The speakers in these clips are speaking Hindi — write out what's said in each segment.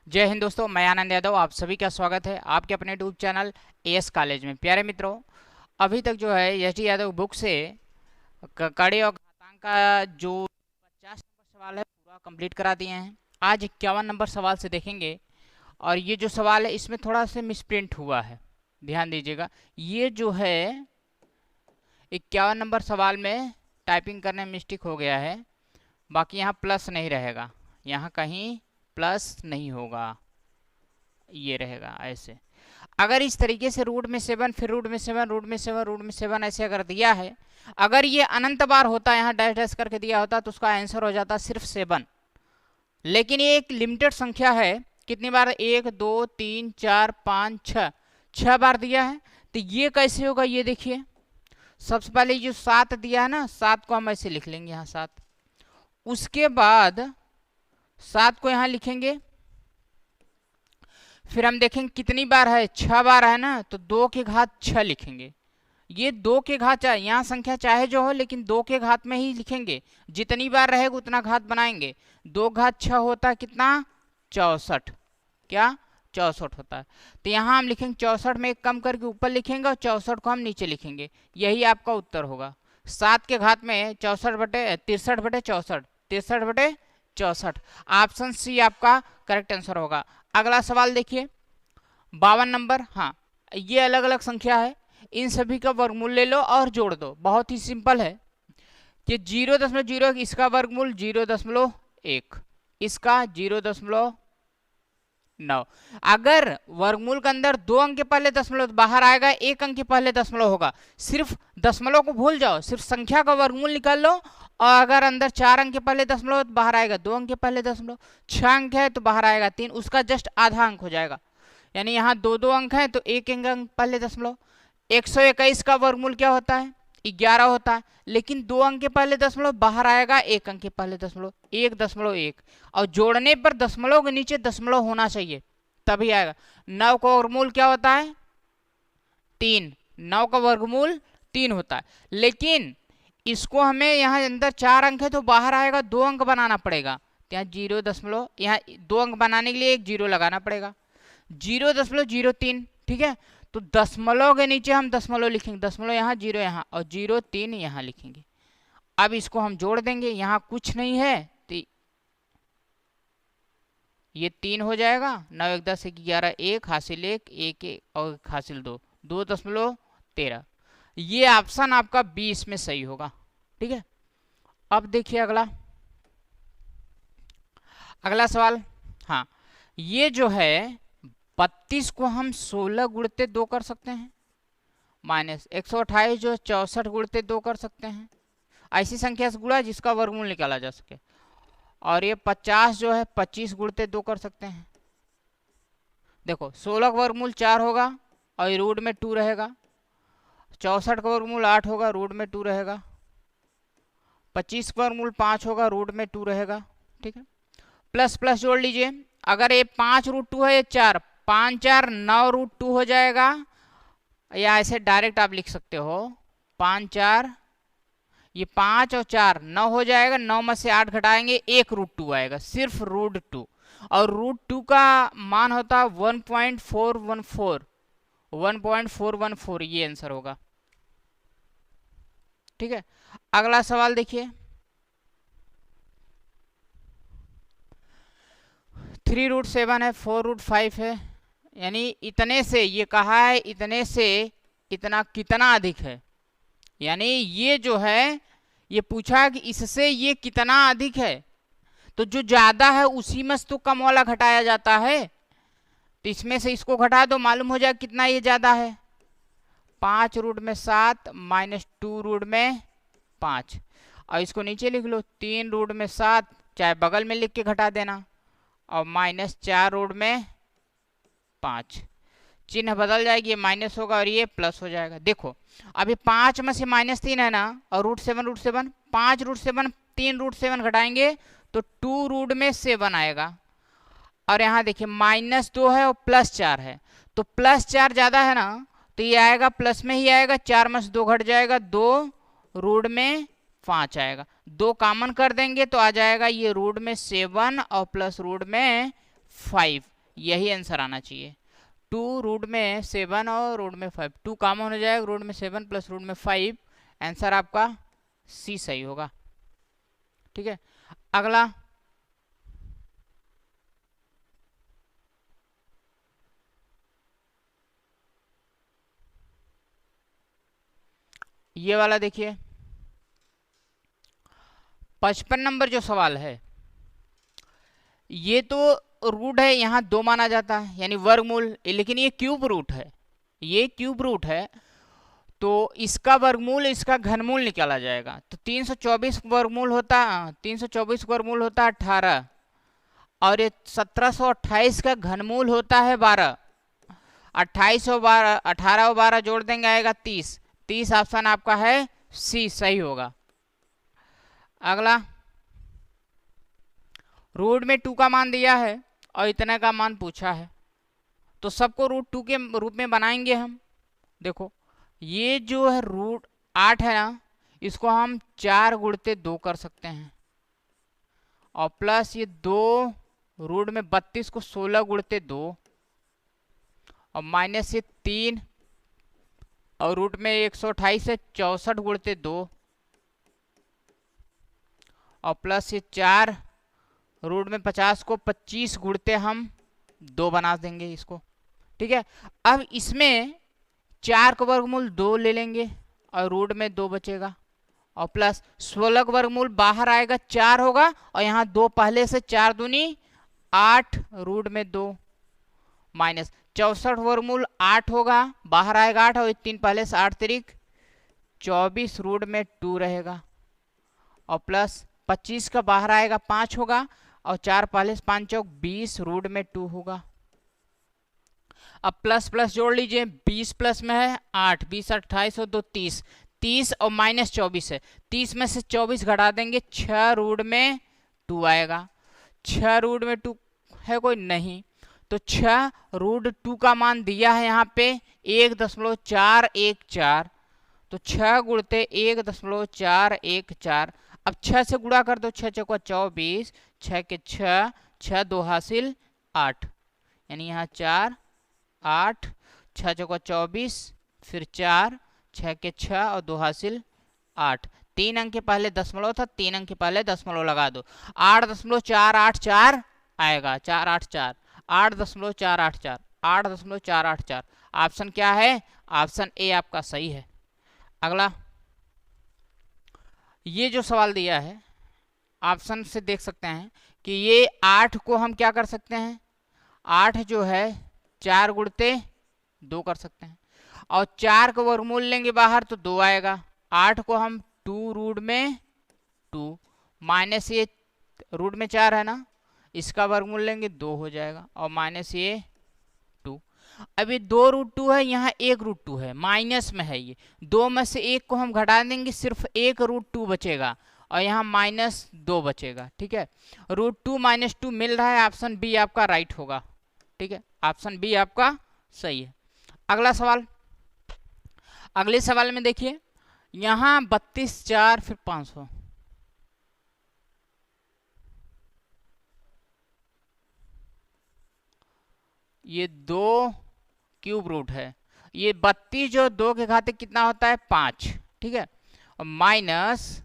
जय हिंद दोस्तों, मैं आनंद यादव। आप सभी का स्वागत है आपके अपने यूट्यूब चैनल एएस कॉलेज में। प्यारे मित्रों, अभी तक जो है एस डी यादव बुक से कड़े और घातांक का जो 50 नंबर सवाल है पूरा कंप्लीट करा दिए हैं। आज 51 नंबर सवाल से देखेंगे। और ये जो सवाल है इसमें थोड़ा सा मिसप्रिंट हुआ है, ध्यान दीजिएगा। ये जो है 51 नंबर सवाल में टाइपिंग करने में मिस्टेक हो गया है। बाकी यहाँ प्लस नहीं रहेगा, यहाँ कहीं प्लस नहीं होगा, ये रहेगा ऐसे। अगर इस तरीके से रूट में 7 फिर रूट में 7 रूट में 7 रूट में 7 ऐसे अगर दिया है, अगर ये अनंत बार होता यहाँ डैश डैश करके दिया होता तो उसका आंसर हो जाता सिर्फ 7। लेकिन ये एक लिमिटेड संख्या है। कितनी बार? 1 2 3 4 5 6, 6 बार दिया है। तो ये कैसे होगा ये देखिए। सबसे पहले जो 7 दिया है ना, 7 को हम ऐसे लिख लेंगे यहाँ 7। उसके बाद 7 को यहाँ लिखेंगे। फिर हम देखेंगे कितनी बार है, 6 बार है ना, तो 2 के घात 6 लिखेंगे। ये 2 के घात चाहे यहाँ संख्या चाहे जो हो, लेकिन 2 के घात में ही लिखेंगे। जितनी बार रहेगा उतना घात बनाएंगे। 2 घात 6 होता है कितना? 64। क्या? 64 होता है। तो यहाँ हम लिखेंगे 64 में एक कम करके ऊपर लिखेंगे और 64 को हम नीचे लिखेंगे। यही आपका उत्तर होगा। 7 के घात में 63 बटे 64, 63 ऑप्शन सी आपका करेक्ट आंसर होगा। अगला सवाल देखिए 52 नंबर। हाँ, ये अलग अलग संख्या है, इन सभी का वर्गमूल ले लो और जोड़ दो। बहुत ही सिंपल है कि 0.0 इसका वर्गमूल 0.1, इसका 0.9। अगर वर्गमूल के अंदर 2 अंक के पहले दशमलव बाहर आएगा, 1 अंक के पहले दशमलव होगा। सिर्फ दशमलव को भूल जाओ, सिर्फ संख्या का वर्गमूल निकाल लो। और अगर अंदर 4 अंक के पहले दशमलव तो बाहर आएगा 2 अंक के पहले दशमलव। 6 अंक है तो बाहर आएगा 3, उसका जस्ट आधा अंक हो जाएगा। यानी यहाँ 2 अंक है तो 1 अंक पहले दशमलव। 121 का वर्गमूल क्या होता है? 11 होता है। लेकिन 2 अंक के पहले दशमलव बाहर आएगा 1 अंक के पहले दशमलव, 1.1। और जोड़ने पर दशमलव के नीचे दशमलव होना चाहिए तभी आएगा। 9 का वर्गमूल क्या होता है? 3। 9 का वर्गमूल 3 होता है। लेकिन इसको हमें यहाँ अंदर 4 अंक है तो बाहर आएगा 2 अंक बनाना पड़ेगा। यहाँ 0. यहाँ 2 अंक बनाने के लिए एक 0 लगाना पड़ेगा। 0.03। ठीक है, तो दशमलव के नीचे हम दशमलव लिखेंगे। दशमलव यहाँ, 0 यहाँ और 0.3 यहाँ लिखेंगे। अब इसको हम जोड़ देंगे। यहाँ कुछ नहीं है तो ये 3 हो जाएगा। 9 1 10 1 11, 1 हासिल 1 1 1 और 1 हासिल 2, 2.13। ये ऑप्शन आपका 20 में सही होगा। ठीक है, अब देखिए अगला सवाल। हाँ, ये जो है 32 को हम 16 गुणते 2 कर सकते हैं। माइनस 128 जो 64 गुणते 2 कर सकते हैं। ऐसी संख्या से गुणा जिसका वर्गमूल निकाला जा सके। और ये 50 जो है 25 गुणते 2 कर सकते हैं। देखो 16 का वर्गमूल 4 होगा और रूट में 2 रहेगा। 64 का वर्गमूल 8 होगा, रूट में 2 रहेगा। 25 का वर्गमूल 5 होगा, रूट में 2 रहेगा। ठीक है, प्लस प्लस जोड़ लीजिए। अगर ये 5√2 है, ये 4, 5 4 9√2 हो जाएगा। या ऐसे डायरेक्ट आप लिख सकते हो 5 4, ये 5 और 4 9 हो जाएगा। 9 में से 8 घटाएंगे, 1√2 आएगा, सिर्फ √2। और √2 का मान होता है 1.414, ये आंसर होगा। ठीक है, अगला सवाल देखिए 3√7 है, 4√5 है। यानी इतने से ये कहा है, इतने से इतना कितना अधिक है। यानी ये जो है ये पूछा है कि इससे ये कितना अधिक है। तो जो ज्यादा है उसी में से तो कम वाला घटाया जाता है। तो इसमें से इसको घटा दो, मालूम हो जाएगा कितना ये ज्यादा है। 5√7 -2√5। और इसको नीचे लिख लो 3√7, चाहे बगल में लिख के घटा देना। और -4√5, चिन्ह बदल जाएगी, ये माइनस होगा और ये प्लस हो जाएगा। देखो अभी 5 में से -3 है ना, और √7 5√7 3√7 घटाएंगे तो 2√7 आएगा। और यहाँ देखिए -2 है और +4 है, तो +4 ज्यादा है ना, तो ये आएगा प्लस में ही आएगा। 4 में से 2 घट जाएगा, 2√5 आएगा। 2 कॉमन कर देंगे तो आ जाएगा ये √7 और +5। यही आंसर आना चाहिए। 2√7 और √5, 2 कॉमन हो जाएगा, √7 प्लस √5, आंसर आपका सी सही होगा। ठीक है, अगला ये वाला देखिए, 55 नंबर जो सवाल है, ये तो रूट है, यहाँ 2 माना जाता है यानी वर्गमूल, लेकिन ये क्यूब रूट है, ये क्यूब रूट है, तो इसका वर्गमूल इसका घनमूल निकाला जाएगा। तो 324 वर्गमूल होता, 324 वर्गमूल होता है 18, और ये 1728 का घनमूल होता है 12। 28 और 12, 18 और 12 जोड़ देंगे आएगा 30। 30 ऑप्शन आपका है सी सही होगा। अगला, रूट में 2 का मान दिया है और इतने का मान पूछा है, तो सबको √2 के रूप में बनाएंगे हम। देखो ये जो है √8 है ना, इसको हम 4 गुणते 2 कर सकते हैं, और प्लस ये 2 रूट में 32 को 16 गुणते 2, और माइनस ये 3, और रूट में 128 से 64 गुणते 2, और प्लस ये 4, रूट में 50 को 25 गुणते हम 2 बना देंगे इसको। ठीक है, अब इसमें 4 का वर्गमूल 2 ले लेंगे और रूट में 2 बचेगा, और प्लस 16 का वर्गमूल बाहर आएगा 4 होगा, और यहाँ 2 पहले से, 4 दूनी 8, रूट में 2, माइनस 64 वर्गमूल 8 होगा, बाहर आएगा 8, और 3 पहले से, 8 तिरिक 24, रूट में 2 रहेगा, और प्लस 25 का बाहर आएगा 5 होगा, और 4 पहले से, 5 चौक 20, रूट में 2 होगा। अब प्लस प्लस जोड़ लीजिए, 20 प्लस में है 8, 20 28 और 2 30, 30 और माइनस 24 है, 30 में से 24 घटा देंगे, 6 रूट में 2 आएगा। 6 रूट में 2 है कोई नहीं, तो 6 रूट 2 का मान दिया है यहाँ पे 1.414, तो 6 गुणते 1.414। अब 6 से गुणा कर दो, 6 चौका 24, 6 के 6, 6 2 हासिल 8, यानी यहाँ 4 8, 6 चौका 24, फिर 4, 6 के 6 और 2 हासिल 8। 3 अंक के पहले दशमलव था, 3 अंक के पहले दशमलव लगा दो, 8.484 आएगा, 484, 8.484, 8.484। ऑप्शन क्या है? ऑप्शन ए आपका सही है। अगला, ये जो सवाल दिया है ऑप्शन से देख सकते हैं कि ये 8 को हम क्या कर सकते हैं, 8 जो है 4 गुणते 2 कर सकते हैं, और 4 का वर्गमूल लेंगे बाहर तो 2 आएगा। 8 को हम 2 रूट में 2 माइनस ये रूट में 4 है ना, इसका वर्गमूल लेंगे 2 हो जाएगा, और माइनस ये 2। अब ये 2√2 है, यहाँ 1√2 है, माइनस में है, ये 2 में से 1 को हम घटा देंगे, सिर्फ 1√2 बचेगा, और यहाँ -2 बचेगा। ठीक है, √2 - 2 मिल रहा है, ऑप्शन बी आपका राइट होगा। ठीक है, ऑप्शन बी आपका सही है। अगला सवाल, अगले सवाल में देखिए, यहाँ 32 4 फिर 500, ये 2 क्यूब रूट है, ये 32 जो 2 के घाते कितना होता है 5। ठीक है, और माइनस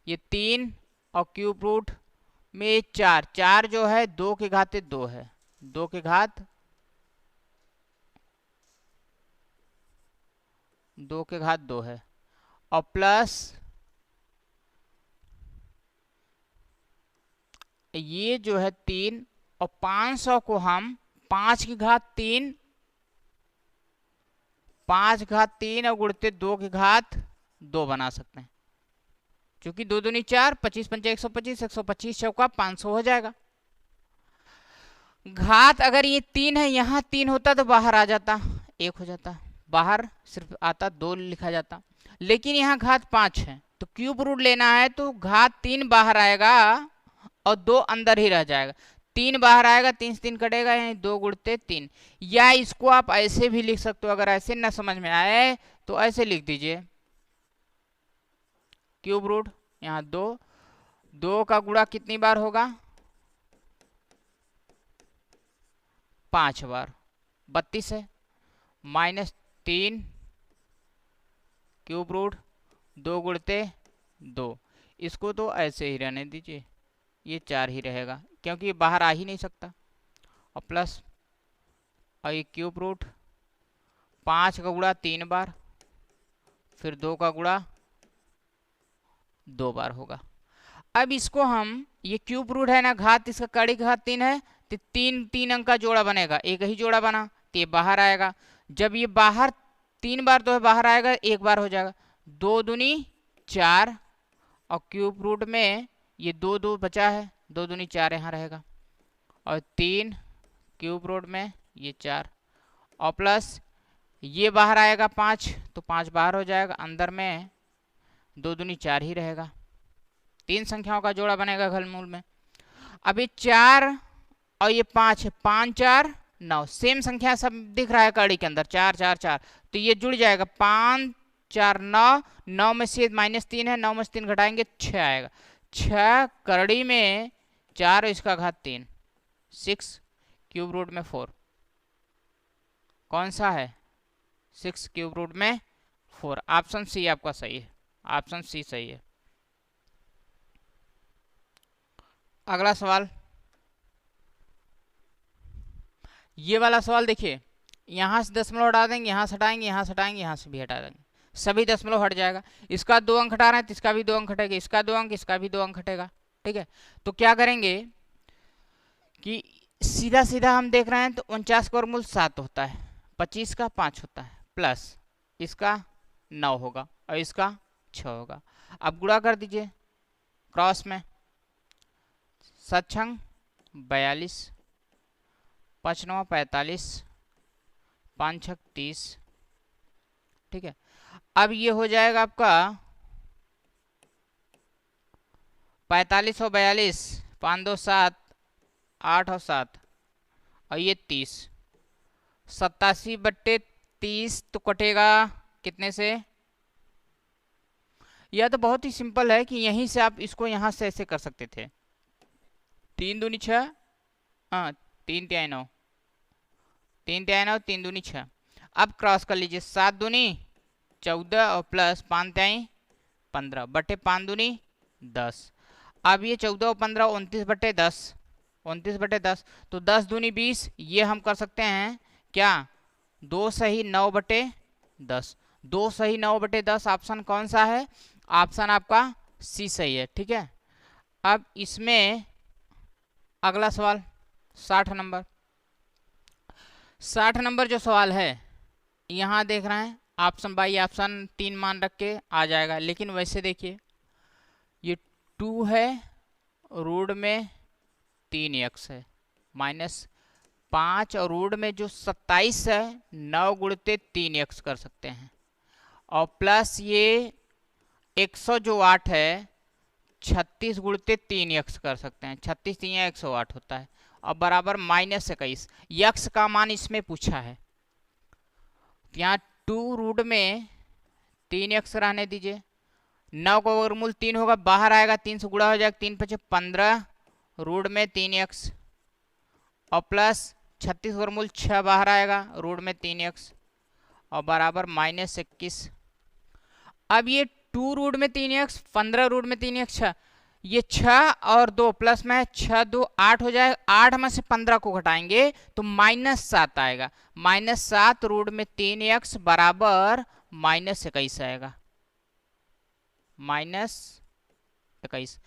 ये 3 और क्यूब रूट में 4, 4 जो है 2 के घाते 2 है, 2 के घात 2 है, और प्लस ये जो है 3, और 500 को हम 5 की घात 3, 5 घात 3 और गुणते 2 की घात 2 बना सकते हैं, क्योंकि 2 दूनी 4, 25 पंचे 125, 125 चौका 500 हो जाएगा। घात अगर ये 3 है, यहाँ 3 होता तो बाहर आ जाता, 1 हो जाता, बाहर सिर्फ आता 2 लिखा जाता, लेकिन यहाँ घात 5 है, तो क्यूब रूट लेना है तो घात 3 बाहर आएगा और 2 अंदर ही रह जाएगा, 3 बाहर आएगा, 3 से 3 कटेगा, यानी 2 गुणते 3। या इसको आप ऐसे भी लिख सकते हो, अगर ऐसे ना समझ में आए तो ऐसे लिख दीजिए, क्यूब रूट यहाँ 2 का गुणा कितनी बार होगा, 5 बार 32 है, माइनस 3 क्यूब रूट 2 गुणते 2, इसको तो ऐसे ही रहने दीजिए, ये 4 ही रहेगा क्योंकि ये बाहर आ ही नहीं सकता, और प्लस और ये क्यूब रूट 5 का गुणा 3 बार, फिर 2 का गुणा 2 बार होगा। अब इसको हम, ये क्यूब रूट है ना, घात इसका कड़ी घात 3 है, तो 3 अंक का जोड़ा बनेगा, एक ही जोड़ा बना तो ये बाहर आएगा। जब ये बाहर 3 बार तो है बाहर आएगा, एक बार हो जाएगा, 2 दूनी 4, और क्यूब रूट में ये 2 2 बचा है, 2 दूनी 4 यहाँ रहेगा, और 3 क्यूब रूट में ये 4, और प्लस ये बाहर आएगा 5, तो 5 बाहर हो जाएगा, अंदर में 2 दूनी 4 ही रहेगा। 3 संख्याओं का जोड़ा बनेगा घनमूल में। अब ये 4 और ये 5 है, 5 4 9, सेम संख्या सब दिख रहा है कड़ी के अंदर, 4 4 4, तो ये जुड़ जाएगा, 5 4 9, 9 में से -3 है, 9 में से 3 घटाएंगे 6 आएगा, 6 कड़ी में 4 और इसका घात 3, 6 क्यूब रूट में 4, कौन सा है 6 क्यूब रूट में 4, ऑप्शन सी आपका सही है, ऑप्शन सी सही है। अगला सवाल, ये वाला सवाल देखिए, यहां से दशमलव हटा देंगे, यहां से हटाएंगे, यहां से हटाएंगे, यहां से भी हटा देंगे, सभी दशमलव हट जाएगा। इसका 2 अंक हटा रहे हैं तो इसका भी 2 अंक हटेगा, इसका 2 अंक, इसका भी 2 अंक हटेगा। ठीक है, तो क्या करेंगे कि सीधा सीधा हम देख रहे हैं तो 49 का वर्गमूल 7 होता है, 25 का 5 होता है, प्लस इसका 9 होगा और इसका 6 होगा। अब गुणा कर दीजिए क्रॉस में, 7 छंग 42, 5 9 45, 5 6 30। ठीक है, अब ये हो जाएगा आपका 45 और 42, 5 2 7, 8 और 7, और ये 30, 87/30 तो कटेगा कितने से? यह तो बहुत ही सिंपल है कि यहीं से आप इसको यहां से ऐसे कर सकते थे, 3 दूनी 6, हाँ 3 तिहाई 9, 3 तिहाई 9, 3 दूनी 6। अब क्रॉस कर लीजिए, 7 दूनी 14 और प्लस 5 तिहाई 15 बटे 5 दूनी 10। अब ये 14 और 15 29/10, 29/10, तो 10 दूनी 20, ये हम कर सकते हैं क्या, 2 सही 9/10, 2 सही 9/10, ऑप्शन कौन सा है? ऑप्शन आपका सी सही है। ठीक है, अब इसमें अगला सवाल 60 नंबर, 60 नंबर जो सवाल है यहाँ देख रहे हैं, ऑप्शन बाई ऑप्शन 3 मान रख के आ जाएगा, लेकिन वैसे देखिए ये 2 है, रूट में 3x है, -5, और रूट में जो 27 है 9 गुणते 3x कर सकते हैं, और प्लस ये 100 जो 8 है 36 गुणते 3x कर सकते हैं, 36 3 108 होता है, और बराबर -21, यक्स का मान इसमें पूछा है। यहाँ 2 रूट में 3x रहने दीजिए, 9 का वर्गमूल 3 होगा, बाहर आएगा 3 से गुणा हो जाएगा, 3 5 15, रूट में 3x, और प्लस 36 वर्गमूल 6 बाहर आएगा, रूट में 3x, और बराबर -21। अब ये 2 रूट में 3x, 15 रूट में 3x 6, ये 6 और 2 प्लस में 6 2 8 हो जाएगा, 8 में से 15 को घटाएंगे तो -7 आएगा, -7 रूट में 3x बराबर -21 आएगा, -21।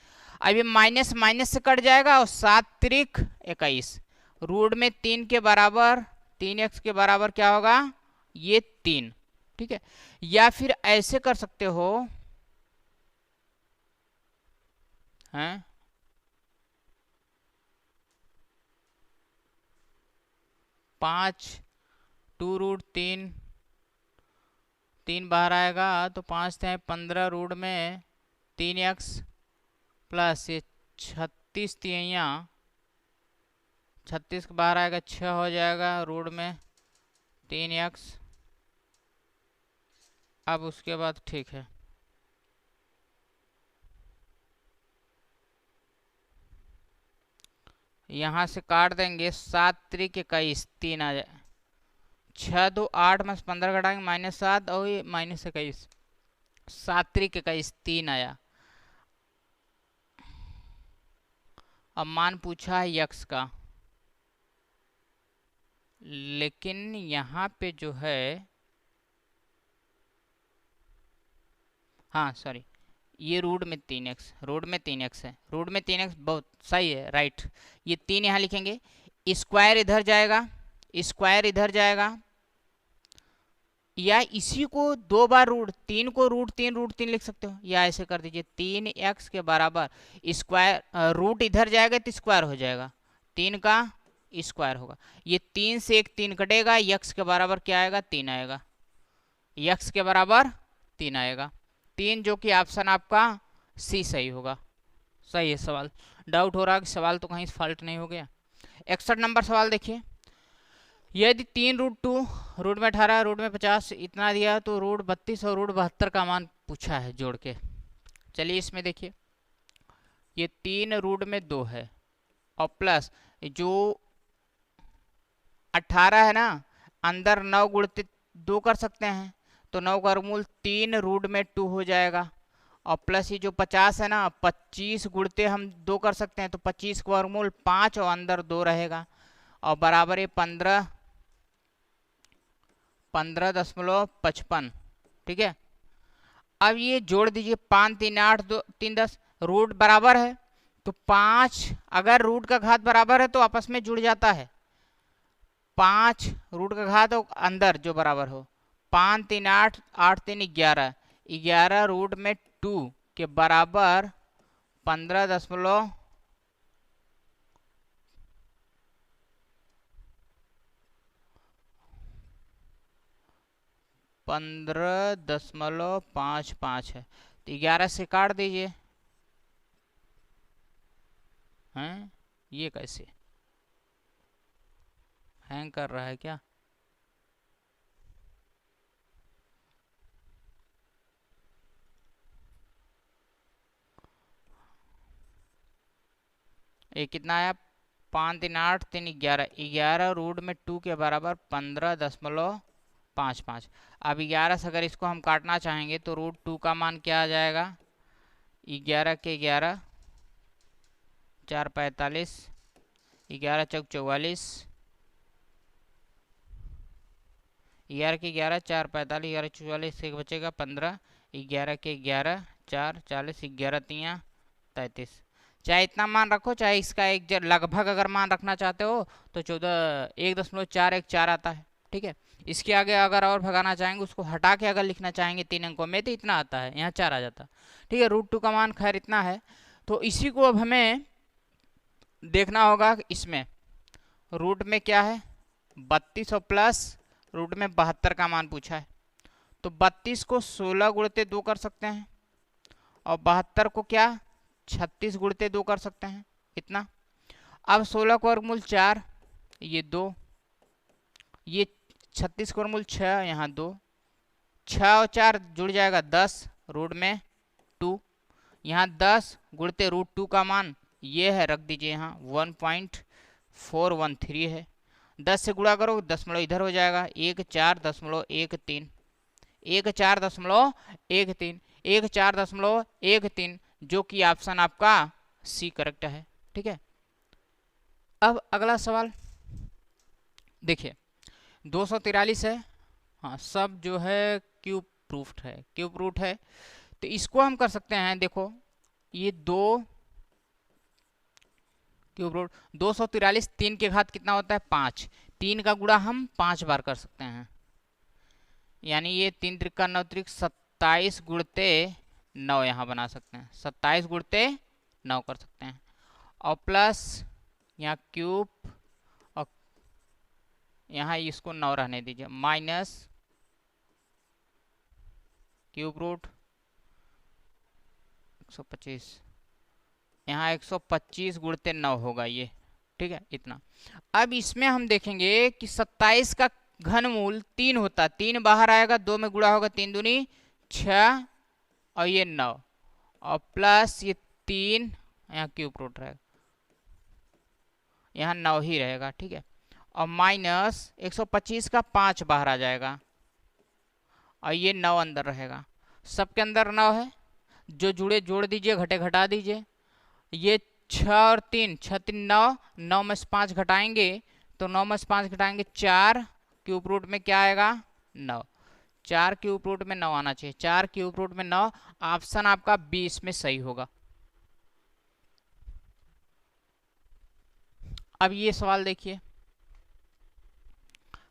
अब ये माइनस माइनस से कट जाएगा और 7 त्रिक 21, रूट में 3 के बराबर 3x के बराबर क्या होगा, ये 3। ठीक है, या फिर ऐसे कर सकते हो हैं, 5 2 रूट 3, 3 बाहर आएगा तो 5 थे 15, रूट में 3x प्लस ये 36 तिहाइयाँ, 36 के बाहर आएगा 6 हो जाएगा, रूट में 3x। अब उसके बाद ठीक है, यहाँ से काट देंगे, 7 त्रिक 21, 3 आ जाए, 6 2 8 में से 15 घटाएंगे -7 और ये -21, 7 त्रिक 21, 3 आया। अब मान पूछा है यक्स का, लेकिन यहाँ पे जो है, हाँ सॉरी, ये रूट में 3x, रूट में 3x है, रूट में 3x बहुत सही है, राइट। ये 3 यहाँ लिखेंगे, स्क्वायर इधर जाएगा, स्क्वायर इधर जाएगा, या इसी को 2 बार रूट 3 को रूट 3 लिख सकते हो, या ऐसे कर दीजिए 3x के बराबर स्क्वायर, रूट इधर जाएगा तो स्क्वायर हो जाएगा, 3 का स्क्वायर होगा। ये 3 से एक 3 कटेगा, यक्स के बराबर क्या आएगा, 3 आएगा, यक्स के बराबर 3 आएगा, 3, जो कि ऑप्शन आपका सी सही होगा। सही है सवाल। डाउट हो रहा है कि सवाल तो कहीं फॉल्ट नहीं हो गया। 61 नंबर सवाल देखिए, यदि 3√2 रूट में 18 रूट में 50 इतना दिया तो रूट 32 और रूट 72 का मान पूछा है जोड़ के। चलिए इसमें देखिए, ये 3 रूट में 2 है और प्लस जो 18 है ना, अंदर 9 गुणित 2 कर सकते हैं, तो 9 का वर्गमूल 3 रूट में 2 हो जाएगा, और प्लस ये जो 50 है ना, 25 गुणते हम 2 कर सकते हैं, तो 25 का वर्गमूल 5 और अंदर 2 रहेगा, और बराबर ये 15.55, ठीक है। अब ये जोड़ दीजिए, 5 3 8 2 3 10, रूट बराबर है तो 5, अगर रूट का घात बराबर है तो आपस में जुड़ जाता है, 5 रूट का घात हो अंदर जो बराबर हो, 5 3 8 8 3 11, 11 रूट में 2 के बराबर 15.55 है, तो 11 से काट दीजिए। हैं, ये कैसे हैंग कर रहा है क्या? ये कितना आया, 5 3 8 3 11, 11 रूट में 2 के बराबर 15.55। अब 11 से अगर इसको हम काटना चाहेंगे तो रूट 2 का मान क्या आ जाएगा, 11 के 11 4 45, 11 चौक 44, 11 के 11 4 45, 11 44 एक बचेगा 15, 11 के 11 4 40, 11 3 33। चाहे इतना मान रखो, चाहे इसका एक लगभग अगर मान रखना चाहते हो तो 1.414 आता है, ठीक है। इसके आगे अगर और भगाना चाहेंगे, उसको हटा के अगर लिखना चाहेंगे 3 अंकों में, तो इतना आता है, यहाँ 4 आ जाता, ठीक है। रूट 2 का मान खैर इतना है, तो इसी को अब हमें देखना होगा। इसमें रूट में क्या है, 32 और प्लस रूट में 72 का मान पूछा है, तो 32 को 16 गुणते 2 कर सकते हैं, और 72 को क्या 36 गुणते 2 कर सकते हैं, इतना। अब 16 का वर्गमूल 4, ये 2, ये 36 का वर्गमूल 6, यहाँ 2, 6 और 4 जुड़ जाएगा 10 रूट में 2, यहाँ 10 गुणते रूट 2 का मान ये है, रख दीजिए यहाँ 1.413 है, 10 से गुणा करो, दशमलव इधर हो जाएगा, 14.13, 14.13, 14.13, जो कि ऑप्शन आपका सी करेक्ट है, ठीक है। अब अगला सवाल देखिए, 243 है, हाँ सब जो है क्यूब प्रूफ्ड है, क्यूब रूट है, तो इसको हम कर सकते हैं। देखो ये 2 क्यूब रूट 243, 3 के घात कितना होता है 5, 3 का गुणा हम 5 बार कर सकते हैं, यानी ये 3 त्रिका 9 त्रिक 27 गुणते 9 यहाँ बना सकते हैं, 27 गुणते 9 कर सकते हैं, और प्लस यहाँ क्यूब, और यहाँ इसको 9 रहने दीजिए, माइनस क्यूब रूट 125, यहाँ 125 गुणते 9 होगा ये, ठीक है, इतना। अब इसमें हम देखेंगे कि 27 का घनमूल 3 होता, 3 बाहर आएगा, 2 में गुणा होगा, 3 दूनी 6 और ये 9, और प्लस ये 3 यहाँ क्यूब रूट रहेगा, यहाँ 9 ही रहेगा, ठीक है। और माइनस 125 का 5 बाहर आ जाएगा और ये 9 अंदर रहेगा। सबके अंदर 9 है, जो जुड़े जोड़ दीजिए, घटे घटा दीजिए। ये 6 और 3, 6 3 9, 9 में से 5 घटाएंगे तो 9 में से 5 घटाएंगे 4, क्यूब रूट में क्या आएगा 9। 4 क्यूब रूट में 9 आना चाहिए, 4 क्यूब रूट में 9। ऑप्शन आपका 20 में सही होगा। अब ये सवाल देखिए,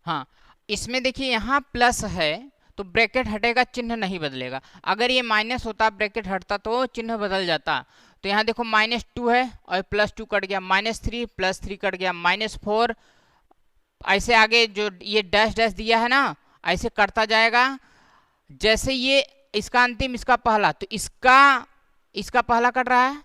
हाँ इसमें देखिए यहाँ प्लस है तो ब्रैकेट हटेगा, चिन्ह नहीं बदलेगा। अगर ये माइनस होता, ब्रैकेट हटता तो चिन्ह बदल जाता। तो यहाँ देखो -2 है और +2 कट गया, -3 +3 कट गया, -4, ऐसे आगे जो ये डैश डैश दिया है ना, ऐसे कटता जाएगा। जैसे ये इसका अंतिम इसका पहला, तो इसका पहला कट रहा है,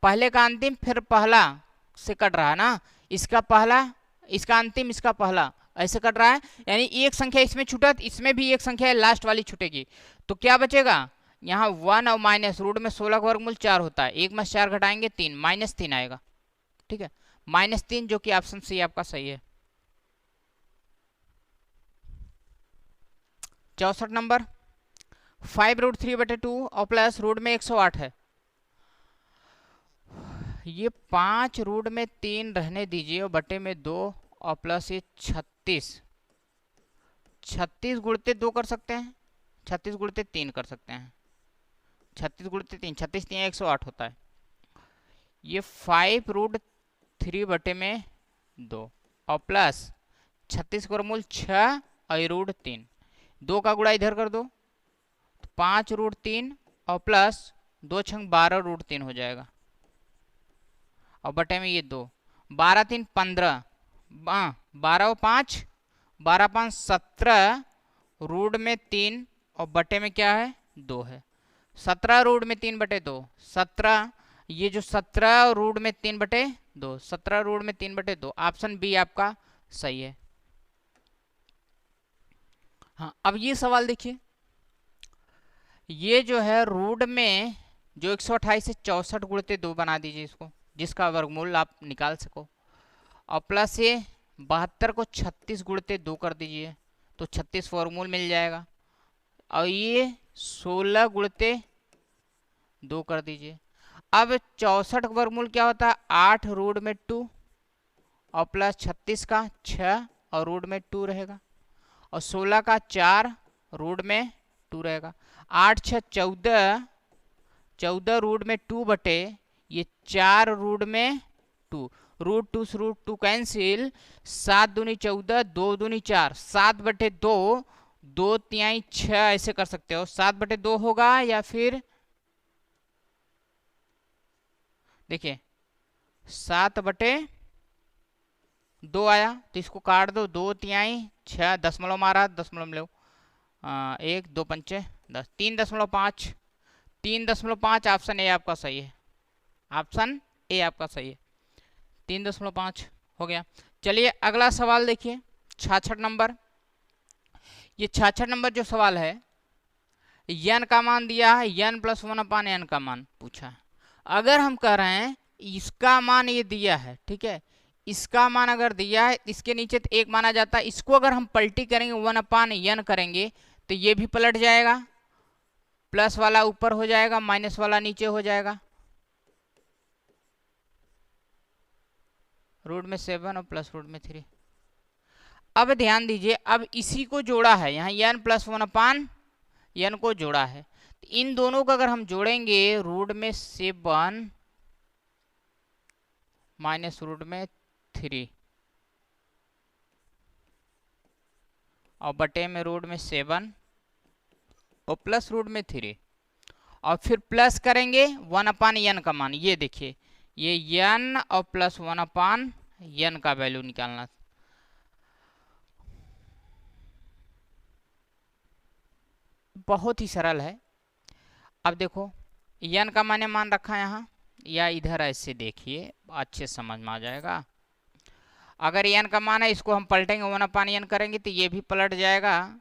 पहले का अंतिम फिर पहला से कट रहा है ना, इसका पहला इसका अंतिम इसका पहला, ऐसे कट रहा है। यानी एक संख्या इसमें छूटा, इसमें भी एक संख्या लास्ट वाली छूटेगी। तो क्या बचेगा यहाँ 1 और माइनस रूट में 16 का वर्गमूल 4 होता है, 1 में 4 घटाएंगे 3, -3 आएगा, ठीक है, -3, जो कि ऑप्शन सी आपका सही है। 64 नंबर, 5√3/2 और प्लस रूट में 108 है। ये 5 रूट में 3 रहने दीजिए और बटे में 2 और प्लस ये 36 गुणते 2 कर सकते हैं, 36 गुणते 3 कर सकते हैं, 36 गुणते 3, 36 3 108 होता है। ये 5√3/2 और प्लस 36 का वर्गमूल 6 और √3, 2 का गुणा इधर कर दो तो 5√3 और प्लस 2 छंग 12√3 हो जाएगा और बटे में ये 2, 12 3 15, 12 और 5, 12 5 17, रूट में 3 और बटे में क्या है 2 है, 17 रूट में 3/2, 17, ये जो 17 रूट में 3/2, 17 रूट में 3/2, ऑप्शन बी आपका सही है। हाँ अब ये सवाल देखिए, ये जो है रूट में जो 128 से 64 गुणते 2 बना दीजिए इसको, जिसका वर्गमूल आप निकाल सको, और प्लस ये 72 को 36 गुणते 2 कर दीजिए तो 36 वर्गमूल मिल जाएगा, और ये 16 गुणते 2 कर दीजिए। अब 64 का वर्गमूल क्या होता है 8 रूट में 2 और प्लस 36 का 6 और रूट में 2 रहेगा, और 16 का 4 रूट में 2 रहेगा, 8 6 14, 14 रूट में 2 बटे ये 4 रूट में 2, √2 से √2 कैंसिल, 7 दूनी 14, 2 दूनी 4, 7/2, 2 तिहाई 6 ऐसे कर सकते हो, 7/2 होगा या फिर देखिए 7/2 आया तो इसको काट दो, 2 तिहाई 6, दशमलव मारा, दशमलव में लो 1 2 पंचे 10, 3.5, 3.5, ऑप्शन ए आपका सही है, ऑप्शन ए आपका सही है, 3.5 हो गया। चलिए अगला सवाल देखिए 66 नंबर। ये 66 नंबर जो सवाल है, n का मान दिया है, n + 1/n का मान पूछा है। अगर हम कह रहे हैं इसका मान ये दिया है, ठीक है, इसका मान अगर दिया है, इसके नीचे तो 1 माना जाता है, इसको अगर हम पलटी करेंगे 1/n करेंगे तो ये भी पलट जाएगा, प्लस वाला ऊपर हो जाएगा, माइनस वाला नीचे हो जाएगा, रूट में 7 और प्लस रूट में 3। अब ध्यान दीजिए, अब इसी को जोड़ा है, यहाँ n + 1/n को जोड़ा है, तो इन दोनों को अगर हम जोड़ेंगे, रूट में 7 माइनस रूट में 3 और बटे में रूट में 7 और प्लस रूट में 3, और फिर प्लस करेंगे 1/n का मान, ये देखिए ये n और प्लस 1/n का वैल्यू निकालना, बहुत ही सरल है। अब देखो n का मैंने मान रखा यहाँ, या इधर ऐसे देखिए अच्छे समझ में आ जाएगा। अगर n का मान है, इसको हम पलटेंगे 1/n करेंगे तो ये भी पलट जाएगा,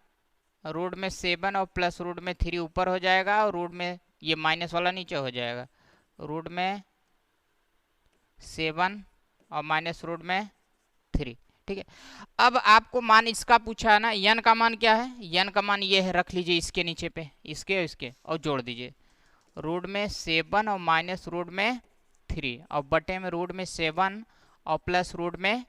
रूट में 7 और प्लस रूट में 3 ऊपर हो जाएगा, और रूट में ये माइनस वाला नीचे हो जाएगा, रूट में 7 और माइनस रूट में 3। ठीक है, अब आपको मान इसका पूछा है ना, यन का मान क्या है, यन का मान ये है, रख लीजिए इसके नीचे पे, इसके और इसके, और जोड़ दीजिए रूट में 7 और माइनस रूट में 3 और बटे में रूट में 7 और प्लस रूट में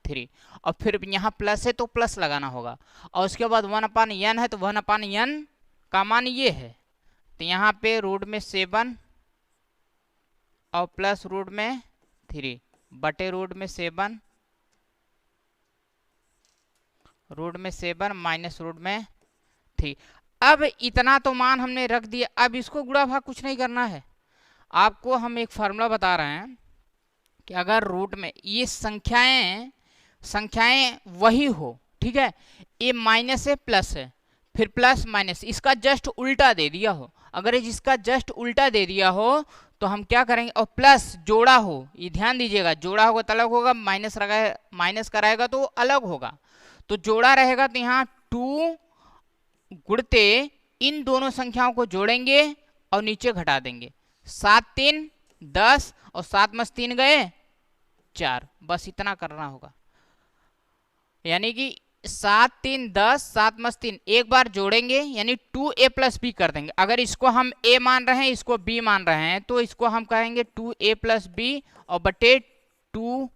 3, और फिर यहाँ प्लस है तो प्लस लगाना होगा, और उसके बाद 1/n है तो 1/n का मान ये है, तो यहाँ पे रूट में 7 और प्लस रूट में 3 बटे रूट में 7 माइनस रूट में 3। अब इतना तो मान हमने रख दिया, अब इसको गुणा भाग कुछ नहीं करना है। आपको हम एक फार्मूला बता रहे हैं कि अगर रूट में ये संख्याएं वही हो, ठीक है, ये माइनस है प्लस है, फिर प्लस माइनस, इसका जस्ट उल्टा दे दिया हो, अगर इसका जस्ट उल्टा दे दिया हो तो हम क्या करेंगे, और प्लस जोड़ा हो, ये ध्यान दीजिएगा, जोड़ा होगा तो अलग होगा, माइनस कराएगा तो अलग होगा, तो जोड़ा रहेगा तो यहाँ 2 गुणते इन दोनों संख्याओं को जोड़ेंगे और नीचे घटा देंगे, 7 3 10 और 7 में 3 गए 4, बस इतना करना होगा। यानी कि 7 3 10 7 में 3 एक बार जोड़ेंगे यानी 2a प्लस बी कर देंगे। अगर इसको हम a मान रहे हैं, इसको b मान रहे हैं, तो इसको हम कहेंगे 2a प्लस बी और बटे 2a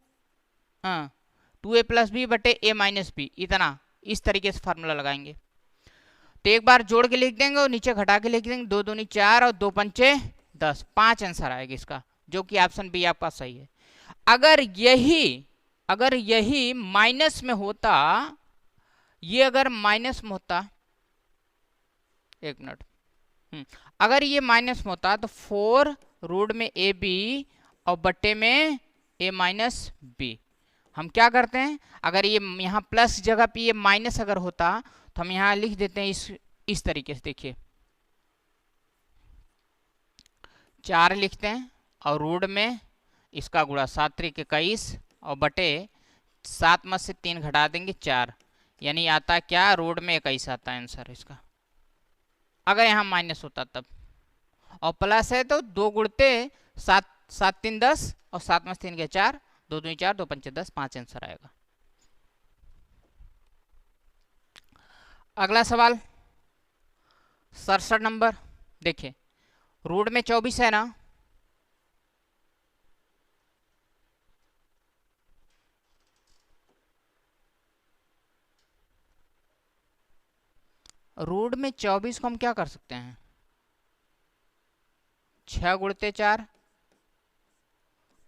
प्लस बी बटे a माइनस बी, इतना इस तरीके से फार्मूला लगाएंगे। तो एक बार जोड़ के लिख देंगे और नीचे घटा के लिख देंगे, 2 दूनी 4 और 2 पंचे 10, 5 आंसर आएगा इसका, जो कि ऑप्शन बी आपका सही है। अगर यही माइनस में होता, ये अगर माइनस में होता, एक मिनट, अगर ये माइनस में होता तो 4 रूट में ए बी और बट्टे में a माइनस बी। हम क्या करते हैं, अगर ये यहाँ प्लस जगह पे ये माइनस अगर होता तो हम यहाँ लिख देते हैं इस तरीके से, देखिए 4 लिखते हैं और रूट में इसका गुणा 7 3 21 और बटे 7 में से 3 घटा देंगे 4, यानी आता क्या, रूट में 21 आता है आंसर इसका, अगर यहाँ माइनस होता तब, और प्लस है तो 2 गुणते 7 7 3 10 और 7 में 3 के 4, 2 दूनी 4 2 पंचे 10, 5 आंसर आएगा। अगला सवाल 67 नंबर, देखिए रूट में 24 है ना, रूट में 24 को हम क्या कर सकते हैं, 6 गुणते 4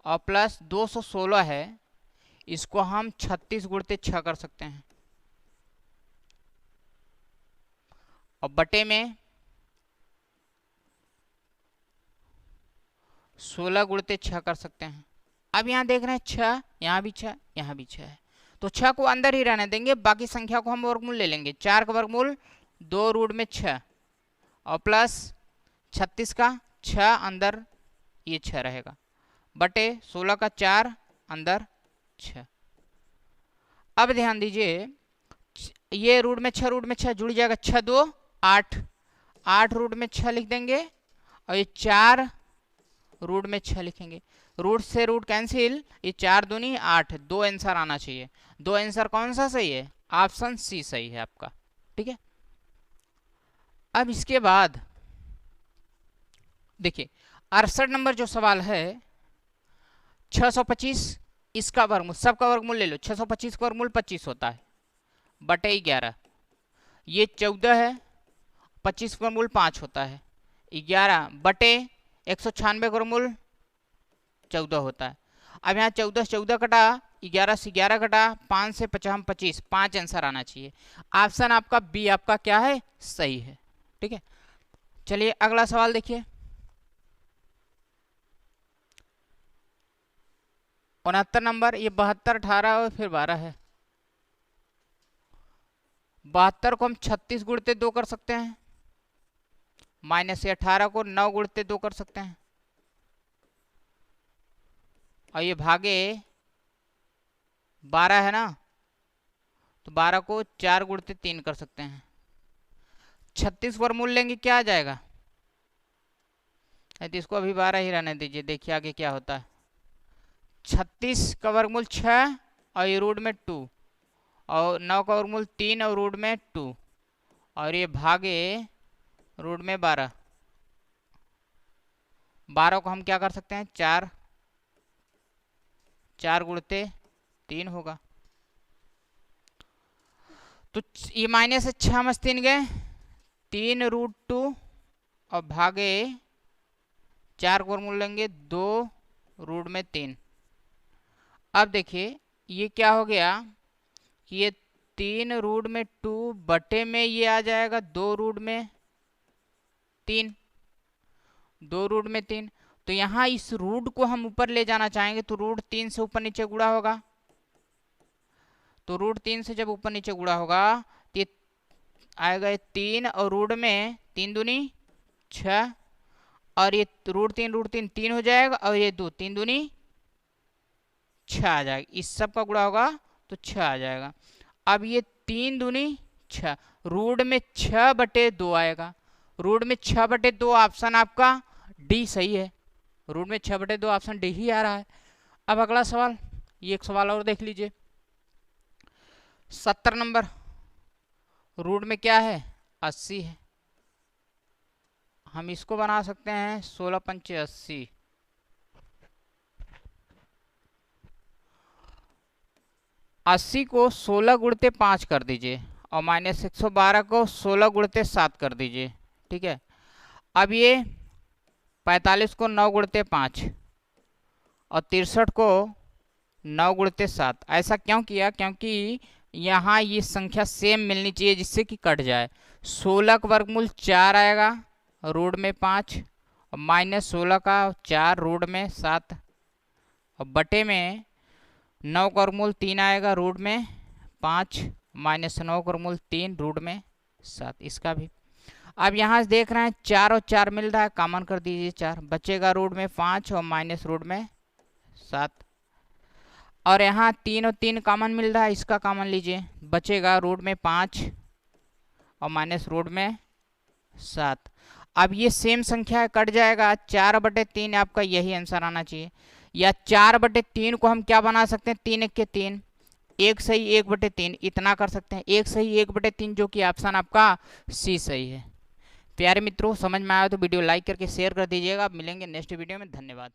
और प्लस 216 है, इसको हम 36 गुणते 6 कर सकते हैं, और बटे में 16 गुणते 6 कर सकते हैं। अब यहाँ देख रहे हैं 6, यहाँ भी 6, यहाँ भी 6 है, तो 6 को अंदर ही रहने देंगे, बाकी संख्या को हम वर्गमूल ले लेंगे। 4 का वर्गमूल 2 रूट में 6 और प्लस 36 का 6 अंदर, ये 6 रहेगा, बटे 16 का 4 अंदर 6। अब ध्यान दीजिए, ये रूट में 6 जुड़ जाएगा, 6 2 8, 8 रूट में 6 लिख देंगे और ये 4 रूट में 6 लिखेंगे, रूट से रूट कैंसिल, ये 4 दूनी 8, 2 आंसर आना चाहिए। 2 आंसर कौन सा सही है, ऑप्शन सी सही है आपका, ठीक है। अब इसके बाद देखिए 68 नंबर जो सवाल है, 625 इसका वर्गमूल, सबका वर्गमूल ले लो, 625 का वर्गमूल 25 होता है बटे 11, ये 14 है, 25 का वर्गमूल 5 होता है, 11 बटे 196 का वर्गमूल 14 होता है। अब यहाँ 14 से 14 कटा, 11 से 11 कटा, 5 से 50 25, 5 आंसर आना चाहिए। ऑप्शन आपका बी आपका क्या है, सही है, ठीक है। चलिए अगला सवाल देखिए 69 नंबर, ये 72 18 और फिर 12 है। 72 को हम 36 गुणते 2 कर सकते हैं, माइनस 18 को 9 गुणते 2 कर सकते हैं, और ये भागे 12 है ना, तो 12 को 4 गुणते 3 कर सकते हैं। 36 वर्गमूल लेंगे क्या आ जाएगा, तो इसको अभी 12 ही रहने दीजिए, देखिए आगे क्या होता है। 36 का वर्गमूल 6 और ये रूट में 2 और 9 का वर्गमूल 3 और रूट में 2 और ये भागे रूट में 12। 12 को हम क्या कर सकते हैं, 4 गुणते 3 होगा। तो ये माइनस से 6 में 3 गए, 3 रूट 2 और भागे 4 को वर्गमूल लेंगे 2 रूट में 3। अब देखिए ये क्या हो गया कि ये 3 रूट में 2 बटे में ये आ जाएगा 2 रूट में 3, 2 रूट में 3। तो यहाँ इस रूट को हम ऊपर ले जाना चाहेंगे तो रूट 3 से ऊपर नीचे गुणा होगा। तो रूट 3 से जब ऊपर नीचे गुणा होगा तो ये आएगा 3 और रूट में 3 दूनी 6 और ये रूट 3 3 हो जाएगा और ये 2 3 दूनी 6 आ जाएगा। इस सब का गुणा होगा तो 6 आ जाएगा। अब ये 3 दूनी 6, रूट में 6 बटे 2 आएगा। रूट में 6 बटे 2 ऑप्शन आपका डी सही है। रूट में 6 बटे 2 ऑप्शन डी ही आ रहा है। अब अगला सवाल, ये एक सवाल और देख लीजिए। 70 नंबर, रूट में क्या है 80 है। हम इसको बना सकते हैं 16 पंचे 80। 80 को 16 गुणते 5 कर दीजिए और माइनस 112 को 16 गुणते 7 कर दीजिए। ठीक है। अब ये 45 को 9 गुणते 5 और 63 को 9 गुणते 7। ऐसा क्यों किया, क्योंकि यहाँ ये संख्या सेम मिलनी चाहिए जिससे कि कट जाए। 16 का वर्गमूल 4 आएगा रूट में 5 और माइनस 16 का 4 रूट में 7 और बटे में 9 का वर्गमूल 3 आएगा रूट में 5 माइनस 9 का वर्गमूल 3 रूट में 7। इसका भी अब यहाँ से देख रहे हैं 4 और 4 मिल रहा है, कॉमन कर दीजिए 4, बचेगा रूट में 5 और माइनस रूट में 7। और यहाँ 3 और 3 कॉमन मिल रहा है, इसका कॉमन लीजिए, बचेगा रूट में 5 और माइनस रूट में 7। अब ये सेम संख्या है, कट जाएगा। 4/3 आपका यही आंसर आना चाहिए। या 4/3 को हम क्या बना सकते हैं, 3 के 3, 1 सही 1/3 इतना कर सकते हैं। 1 सही 1/3 जो कि ऑप्शन आपका सी सही है। प्यारे मित्रों, समझ में आया तो वीडियो लाइक करके शेयर कर दीजिएगा। मिलेंगे नेक्स्ट वीडियो में। धन्यवाद।